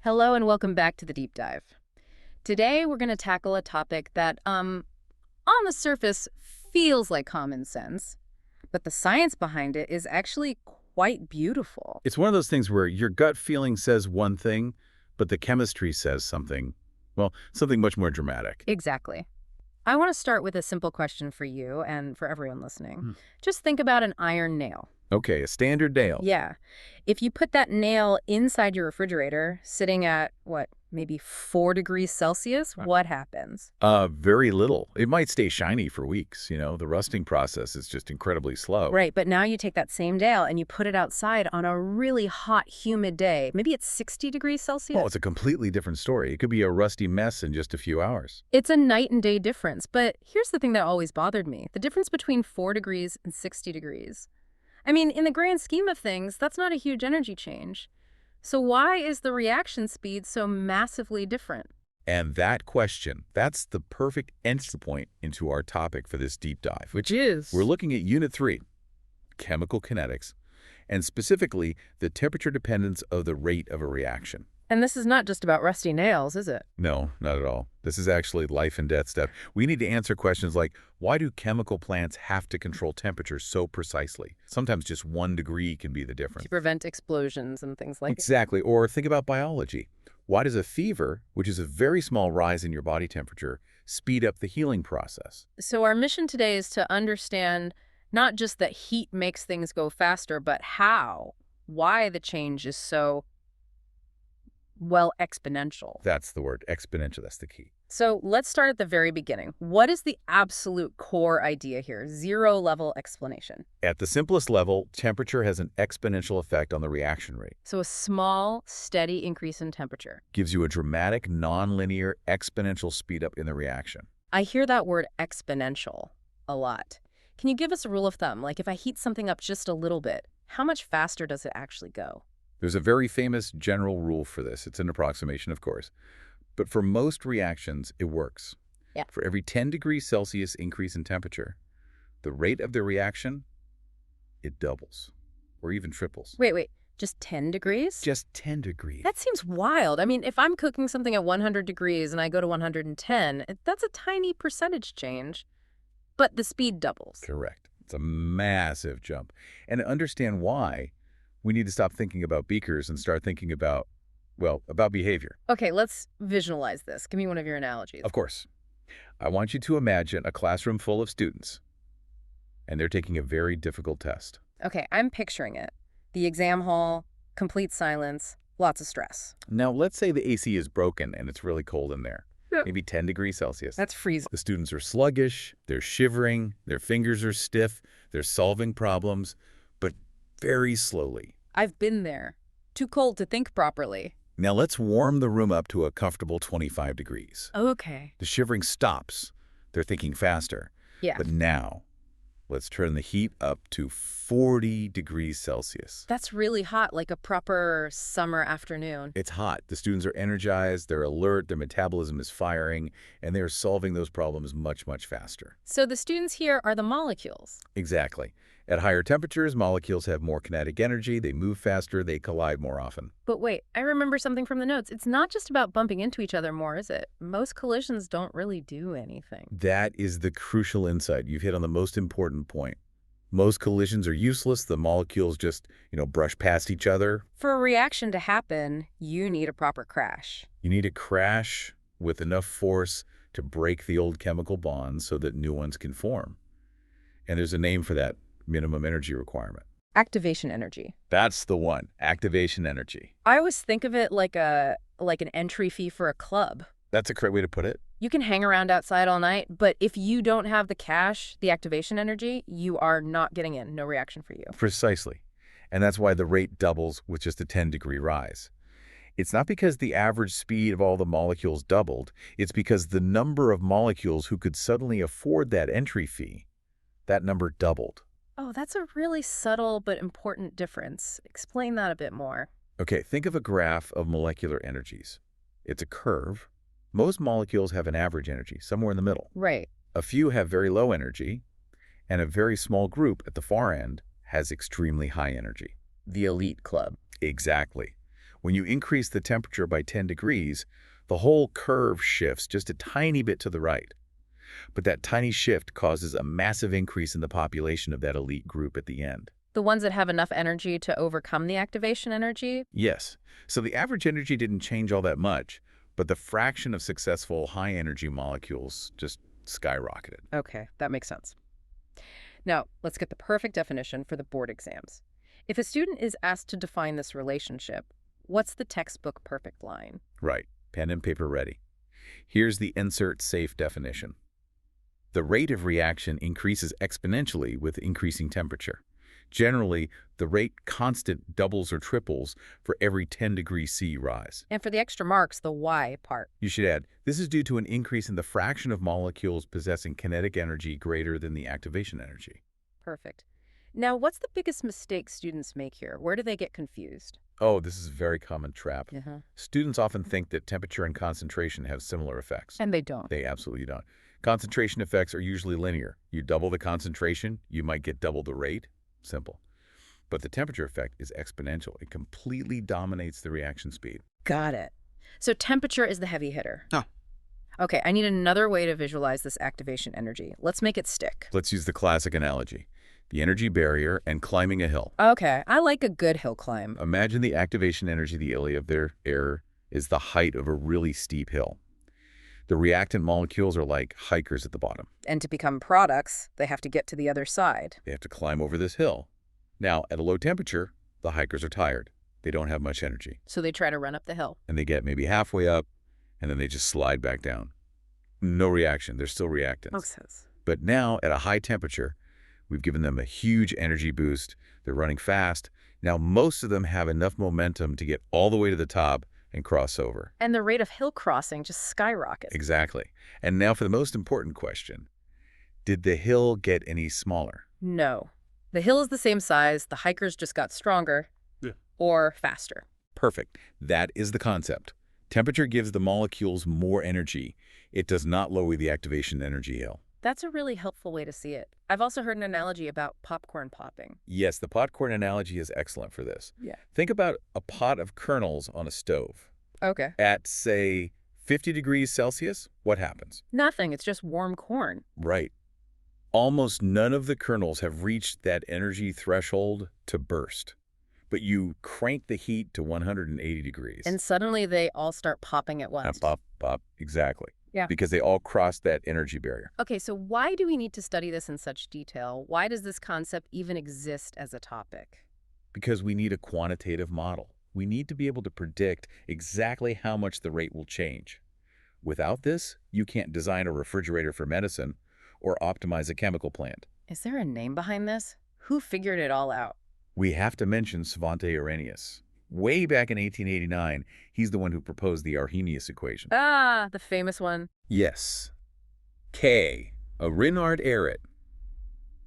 Hello and welcome back to the deep dive. Today we're going to tackle a topic that, on the surface, feels like common sense, but the science behind it is actually quite beautiful. It's one of those things where your gut feeling says one thing, but the chemistry says something, well, something much more dramatic. Exactly. I want to start with a simple question for you and for everyone listening. Hmm. Just think about an iron nail. Okay, a standard nail. Yeah. If you put that nail inside your refrigerator, sitting at, what, maybe 4 degrees Celsius, what happens? Very little. It might stay shiny for weeks, the rusting process is just incredibly slow. Right, but now you take that same nail and you put it outside on a really hot, humid day. Maybe it's 60 degrees Celsius. Well, it's a completely different story. It could be a rusty mess in just a few hours. It's a night and day difference, but here's the thing that always bothered me. The difference between 4 degrees and 60 degrees. I mean, in the grand scheme of things, that's not a huge energy change. So why is the reaction speed so massively different? And that question, that's the perfect entry point into our topic for this deep dive. Which is? We're looking at Unit 3, Chemical Kinetics, and specifically the temperature dependence of the rate of a reaction. And this is not just about rusty nails, is it? No, not at all. This is actually life and death stuff. We need to answer questions like, why do chemical plants have to control temperature so precisely? Sometimes just 1 degree can be the difference. To prevent explosions and things like Exactly. Or think about biology. Why does a fever, which is a very small rise in your body temperature, speed up the healing process? So our mission today is to understand not just that heat makes things go faster, but why the change is so, well, exponential. That's the word, exponential. That's the key. So let's start at the very beginning. What is the absolute core idea here? Zero-level explanation. At the simplest level, temperature has an exponential effect on the reaction rate. So a small, steady increase in temperature. Gives you a dramatic, nonlinear, exponential speed up in the reaction. I hear that word exponential a lot. Can you give us a rule of thumb? Like if I heat something up just a little bit, how much faster does it actually go? There's a very famous general rule for this. It's an approximation, of course. But for most reactions, it works. Yeah. For every 10 degrees Celsius increase in temperature, the rate of the reaction, it doubles or even triples. Wait, just 10 degrees? Just 10 degrees. That seems wild. I mean, if I'm cooking something at 100 degrees and I go to 110, that's a tiny percentage change, but the speed doubles. Correct. It's a massive jump. And to understand why, we need to stop thinking about beakers and start thinking about, well, about behavior. Okay, let's visualize this. Give me one of your analogies. Of course. I want you to imagine a classroom full of students, and they're taking a very difficult test. Okay, I'm picturing it. The exam hall, complete silence, lots of stress. Now, let's say the AC is broken and it's really cold in there. Yeah. Maybe 10 degrees Celsius. That's freezing. The students are sluggish, they're shivering, their fingers are stiff, they're solving problems, but very slowly. I've been there. Too cold to think properly. Now let's warm the room up to a comfortable 25 degrees. Okay. The shivering stops. They're thinking faster. Yeah. But now, let's turn the heat up to 40 degrees Celsius. That's really hot, like a proper summer afternoon. It's hot. The students are energized, they're alert, their metabolism is firing, and they're solving those problems much, much faster. So the students here are the molecules. Exactly. At higher temperatures, molecules have more kinetic energy, they move faster, they collide more often. But wait, I remember something from the notes. It's not just about bumping into each other more, is it? Most collisions don't really do anything. That is the crucial insight. You've hit on the most important point. Most collisions are useless. The molecules just, brush past each other. For a reaction to happen, you need a proper crash. You need a crash with enough force to break the old chemical bonds so that new ones can form. And there's a name for that minimum energy requirement. Activation energy. That's the one, activation energy. I always think of it like an entry fee for a club. That's a correct way to put it. You can hang around outside all night, but if you don't have the cash, the activation energy, you are not getting in. No reaction for you. Precisely. And that's why the rate doubles with just a 10-degree rise. It's not because the average speed of all the molecules doubled. It's because the number of molecules who could suddenly afford that entry fee, that number doubled. Oh, that's a really subtle but important difference. Explain that a bit more. Okay, think of a graph of molecular energies. It's a curve. Most molecules have an average energy, somewhere in the middle. Right. A few have very low energy, and a very small group at the far end has extremely high energy. The elite club. Exactly. When you increase the temperature by 10 degrees, the whole curve shifts just a tiny bit to the right. But that tiny shift causes a massive increase in the population of that elite group at the end. The ones that have enough energy to overcome the activation energy? Yes, so the average energy didn't change all that much, but the fraction of successful high-energy molecules just skyrocketed. Okay, that makes sense. Now, let's get the perfect definition for the board exams. If a student is asked to define this relationship, what's the textbook perfect line? Right, pen and paper ready. Here's the insert safe definition. The rate of reaction increases exponentially with increasing temperature. Generally, the rate constant doubles or triples for every 10 degrees C rise. And for the extra marks, the Y part. You should add, this is due to an increase in the fraction of molecules possessing kinetic energy greater than the activation energy. Perfect. Now, what's the biggest mistake students make here? Where do they get confused? Oh, this is a very common trap. Uh-huh. Students often think that temperature and concentration have similar effects. And they don't. They absolutely don't. Concentration effects are usually linear. You double the concentration, you might get double the rate. Simple. But the temperature effect is exponential. It completely dominates the reaction speed. Got it. So temperature is the heavy hitter. Oh. Okay, I need another way to visualize this activation energy. Let's make it stick. Let's use the classic analogy. The energy barrier and climbing a hill. Okay, I like a good hill climb. Imagine the activation energy, the area of their air, is the height of a really steep hill. The reactant molecules are like hikers at the bottom. And to become products, they have to get to the other side. They have to climb over this hill. Now, at a low temperature, the hikers are tired. They don't have much energy. So they try to run up the hill. And they get maybe halfway up, and then they just slide back down. No reaction. They're still reactants. Makes sense. But now, at a high temperature, we've given them a huge energy boost. They're running fast. Now, most of them have enough momentum to get all the way to the top and cross over. And the rate of hill crossing just skyrockets. Exactly. And now for the most important question. Did the hill get any smaller? No. The hill is the same size. The hikers just got stronger. Yeah. Or faster. Perfect. That is the concept. Temperature gives the molecules more energy. It does not lower the activation energy hill. That's a really helpful way to see it. I've also heard an analogy about popcorn popping. Yes, the popcorn analogy is excellent for this. Yeah. Think about a pot of kernels on a stove. Okay. At, say, 50 degrees Celsius, what happens? Nothing. It's just warm corn. Right. Almost none of the kernels have reached that energy threshold to burst. But you crank the heat to 180 degrees. And suddenly they all start popping at once. Pop, pop, exactly. Yeah. Because they all cross that energy barrier. Okay, so why do we need to study this in such detail? Why does this concept even exist as a topic? Because we need a quantitative model. We need to be able to predict exactly how much the rate will change. Without this, you can't design a refrigerator for medicine or optimize a chemical plant. Is there a name behind this? Who figured it all out? We have to mention Svante Arrhenius. Way back in 1889, he's the one who proposed the Arrhenius equation. Ah, the famous one. Yes. K, a Renard Arret.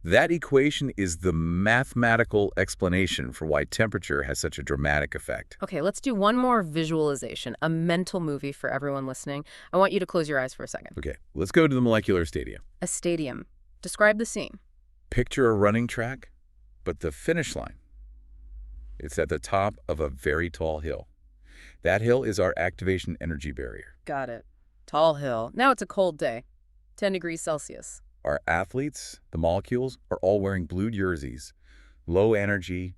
That equation is the mathematical explanation for why temperature has such a dramatic effect. Okay, let's do one more visualization, a mental movie for everyone listening. I want you to close your eyes for a second. Okay, let's go to the molecular stadium. A stadium. Describe the scene. Picture a running track, but the finish line. It's at the top of a very tall hill. That hill is our activation energy barrier. Got it. Tall hill. Now it's a cold day. 10 degrees Celsius. Our athletes, the molecules, are all wearing blue jerseys. Low energy.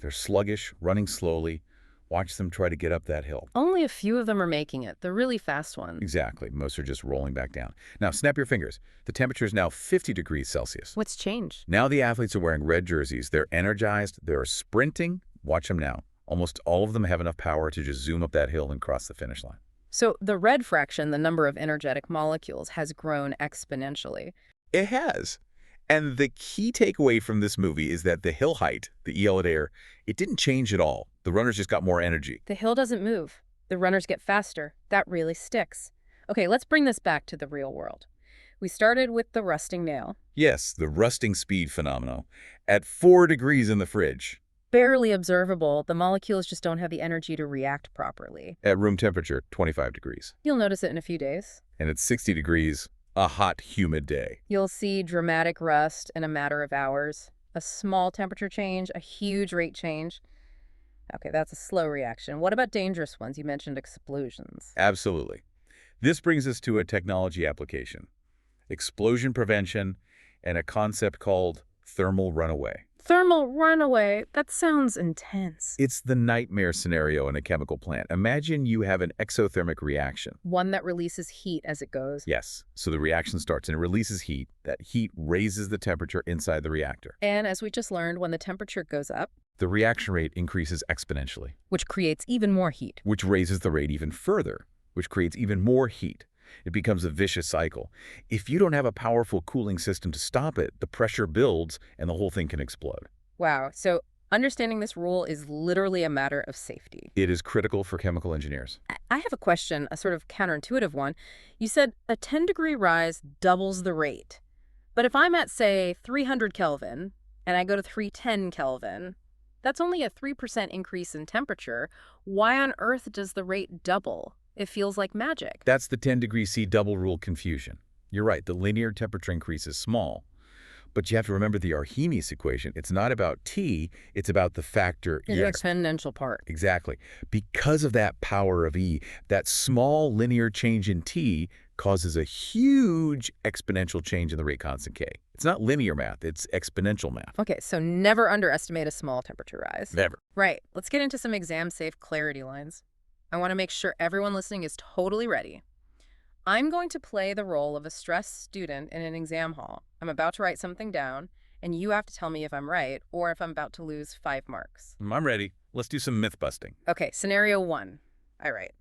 They're sluggish, running slowly. Watch them try to get up that hill. Only a few of them are making it. The really fast ones. Exactly. Most are just rolling back down. Now, snap your fingers. The temperature is now 50 degrees Celsius. What's changed? Now the athletes are wearing red jerseys. They're energized. They're sprinting. Watch them now. Almost all of them have enough power to just zoom up that hill and cross the finish line. So the red fraction, the number of energetic molecules, has grown exponentially. It has. And the key takeaway from this movie is that the hill height, the EL at air, it didn't change at all. The runners just got more energy. The hill doesn't move. The runners get faster. That really sticks. Okay, let's bring this back to the real world. We started with the rusting nail. Yes, the rusting speed phenomenon. At 4 degrees in the fridge. Barely observable, the molecules just don't have the energy to react properly. At room temperature, 25 degrees. You'll notice it in a few days. And at 60 degrees, a hot, humid day. You'll see dramatic rust in a matter of hours. A small temperature change, a huge rate change. Okay, that's a slow reaction. What about dangerous ones? You mentioned explosions. Absolutely. This brings us to a technology application, explosion prevention, and a concept called thermal runaway. Thermal runaway. That sounds intense. It's the nightmare scenario in a chemical plant. Imagine you have an exothermic reaction. One that releases heat as it goes. Yes, so the reaction starts and it releases heat. That heat raises the temperature inside the reactor. And as we just learned, when the temperature goes up, The reaction rate increases exponentially, which creates even more heat. which raises the rate even further, which creates even more heat. It becomes a vicious cycle. If you don't have a powerful cooling system to stop it, the pressure builds and the whole thing can explode. Wow, so understanding this rule is literally a matter of safety. It is critical for chemical engineers. I have a question, a sort of counterintuitive one. You said a 10-degree rise doubles the rate. But if I'm at, say, 300 Kelvin, and I go to 310 Kelvin, that's only a 3% increase in temperature. Why on earth does the rate double? It feels like magic. That's the 10 degree C double rule confusion. You're right, the linear temperature increase is small. But you have to remember the Arrhenius equation. It's not about T, it's about the factor The E. exponential part. Exactly. Because of that power of E, that small linear change in T causes a huge exponential change in the rate constant K. It's not linear math, it's exponential math. Okay, so never underestimate a small temperature rise. Never. Right, let's get into some exam-safe clarity lines. I want to make sure everyone listening is totally ready. I'm going to play the role of a stressed student in an exam hall. I'm about to write something down, and you have to tell me if I'm right or if I'm about to lose 5 marks. I'm ready. Let's do some myth busting. Okay, scenario 1. I write.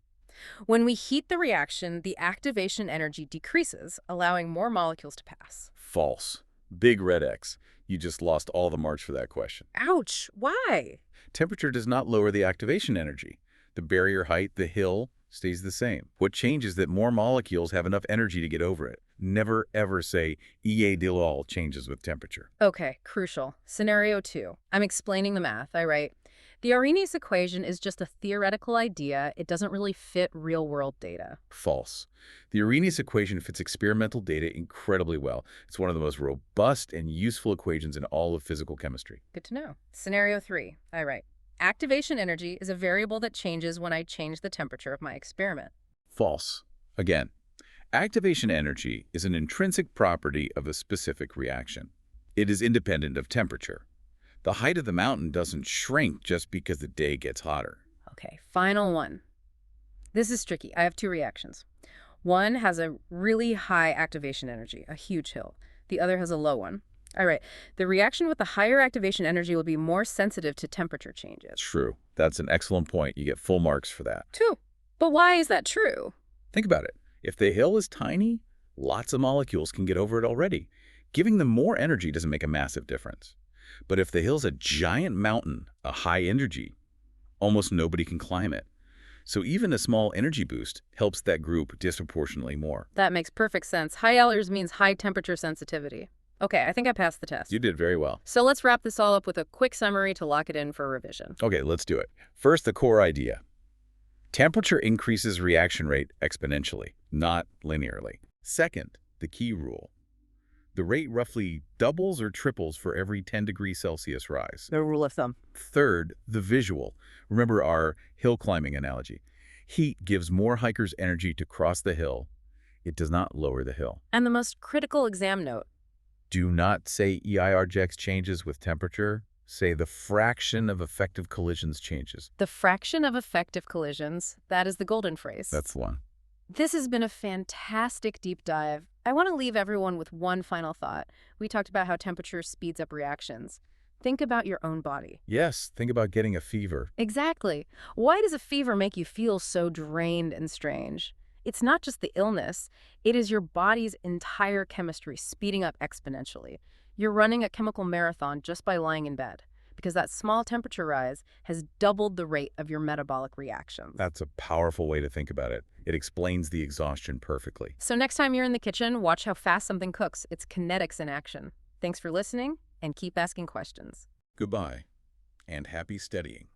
When we heat the reaction, the activation energy decreases, allowing more molecules to pass. False. Big red X. You just lost all the marks for that question. Ouch! Why? Temperature does not lower the activation energy. The barrier height, the hill, stays the same. What changes is that more molecules have enough energy to get over it. Never, ever say EA Dillol changes with temperature. Okay, crucial. Scenario 2. I'm explaining the math. I write, the Arrhenius equation is just a theoretical idea. It doesn't really fit real-world data. False. The Arrhenius equation fits experimental data incredibly well. It's one of the most robust and useful equations in all of physical chemistry. Good to know. Scenario 3. I write, activation energy is a variable that changes when I change the temperature of my experiment. False. Again, activation energy is an intrinsic property of a specific reaction. It is independent of temperature. The height of the mountain doesn't shrink just because the day gets hotter. Okay, final one. This is tricky. I have 2 reactions. One has a really high activation energy, a huge hill. The other has a low one. All right, the reaction with the higher activation energy will be more sensitive to temperature changes. True. That's an excellent point. You get full marks for that. True. But why is that true? Think about it. If the hill is tiny, lots of molecules can get over it already. Giving them more energy doesn't make a massive difference. But if the hill's a giant mountain, a high energy, almost nobody can climb it. So even a small energy boost helps that group disproportionately more. That makes perfect sense. High Ehlers means high temperature sensitivity. Okay, I think I passed the test. You did very well. So let's wrap this all up with a quick summary to lock it in for revision. Okay, let's do it. First, the core idea. Temperature increases reaction rate exponentially, not linearly. Second, the key rule. The rate roughly doubles or triples for every 10 degrees Celsius rise. The rule of thumb. Third, the visual. Remember our hill climbing analogy. Heat gives more hikers energy to cross the hill. It does not lower the hill. And the most critical exam note. Do not say EIRJX changes with temperature. Say the fraction of effective collisions changes. The fraction of effective collisions, that is the golden phrase. That's the one. This has been a fantastic deep dive. I want to leave everyone with one final thought. We talked about how temperature speeds up reactions. Think about your own body. Yes, think about getting a fever. Exactly. Why does a fever make you feel so drained and strange? It's not just the illness. It is your body's entire chemistry speeding up exponentially. You're running a chemical marathon just by lying in bed, because that small temperature rise has doubled the rate of your metabolic reactions. That's a powerful way to think about it. It explains the exhaustion perfectly. So next time you're in the kitchen, watch how fast something cooks. It's kinetics in action. Thanks for listening, and keep asking questions. Goodbye, and happy studying.